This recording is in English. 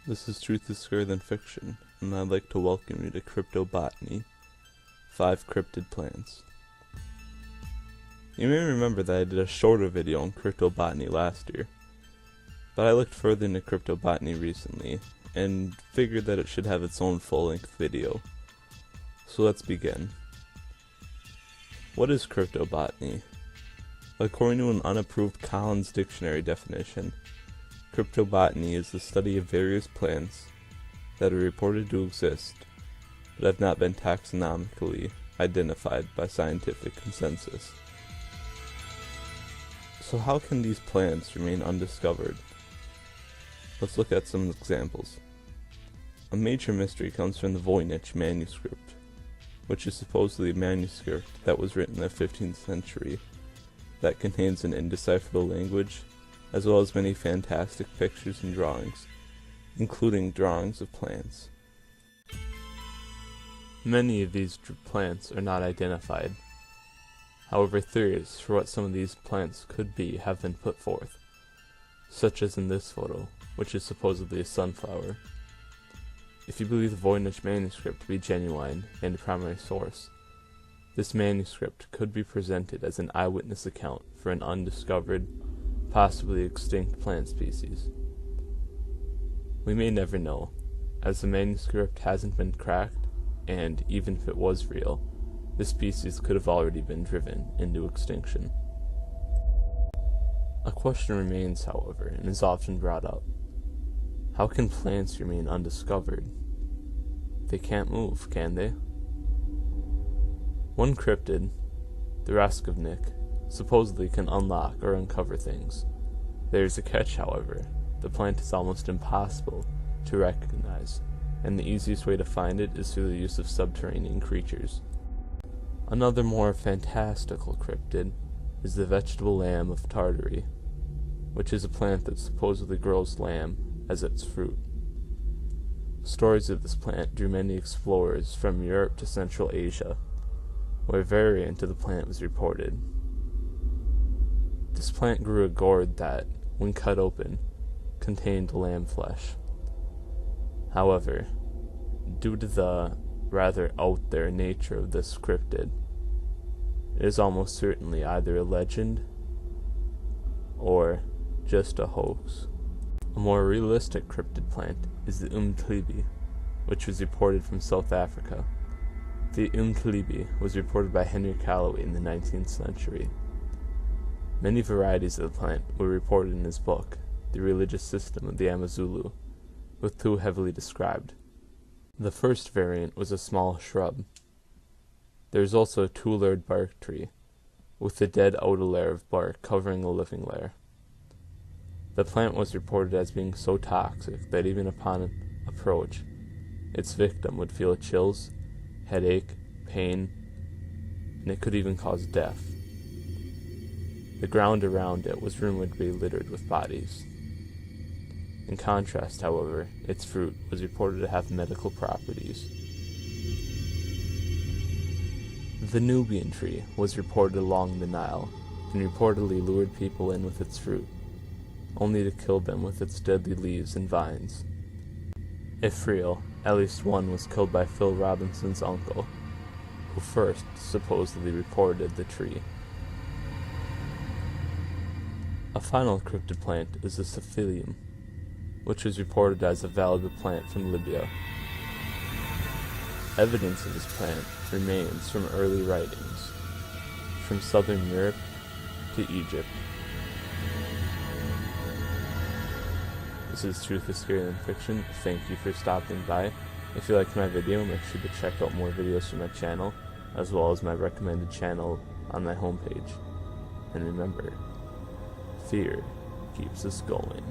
This is Truth is Scarier Than Fiction, and I'd like to welcome you to Cryptobotany, 5 cryptid plants. You may remember that I did a shorter video on Cryptobotany last year, but I looked further into Cryptobotany recently, and figured that it should have its own full-length video. So let's begin. What is Cryptobotany? According to an unapproved Collins Dictionary definition, Cryptobotany is the study of various plants that are reported to exist, but have not been taxonomically identified by scientific consensus. So how can these plants remain undiscovered? Let's look at some examples. A major mystery comes from the Voynich manuscript, which is supposedly a manuscript that was written in the 15th century that contains an indecipherable language, as well as many fantastic pictures and drawings, including drawings of plants. Many of these plants are not identified. However, theories for what some of these plants could be have been put forth, such as in this photo, which is supposedly a sunflower. If you believe the Voynich manuscript to be genuine and a primary source, this manuscript could be presented as an eyewitness account for an undiscovered, possibly extinct plant species. We may never know, as the manuscript hasn't been cracked, and even if it was real, the species could have already been driven into extinction. A question remains, however, and is often brought up. How can plants remain undiscovered? They can't move, can they? One cryptid, the Raskovnik, supposedly can unlock or uncover things. There is a catch, however. The plant is almost impossible to recognize, and the easiest way to find it is through the use of subterranean creatures. Another more fantastical cryptid is the vegetable lamb of Tartary, which is a plant that supposedly grows lamb as its fruit. Stories of this plant drew many explorers from Europe to Central Asia, where a variant of the plant was reported. This plant grew a gourd that, when cut open, contained lamb flesh. However, due to the rather out there nature of this cryptid, it is almost certainly either a legend or just a hoax. A more realistic cryptid plant is the umtlibi, which was reported from South Africa. The umtlibi was reported by Henry Callaway in the 19th century. Many varieties of the plant were reported in his book, The Religious System of the Amazulu, with 2 heavily described. The first variant was a small shrub. There is also a 2-layered bark tree, with the dead outer layer of bark covering a living layer. The plant was reported as being so toxic that even upon approach, its victim would feel chills, headache, pain, and it could even cause death. The ground around it was rumored to be littered with bodies. In contrast, however, its fruit was reported to have medical properties. The Nubian tree was reported along the Nile, and reportedly lured people in with its fruit, only to kill them with its deadly leaves and vines. If real, at least one was killed by Phil Robinson's uncle, who first supposedly reported the tree. A final cryptid plant is the Psephylium, which was reported as a valuable plant from Libya. Evidence of this plant remains from early writings, from southern Europe to Egypt. This is Truth is Scarier Than Fiction. Thank you for stopping by. If you liked my video, make sure to check out more videos from my channel, as well as my recommended channel on my homepage. And remember, fear keeps us going.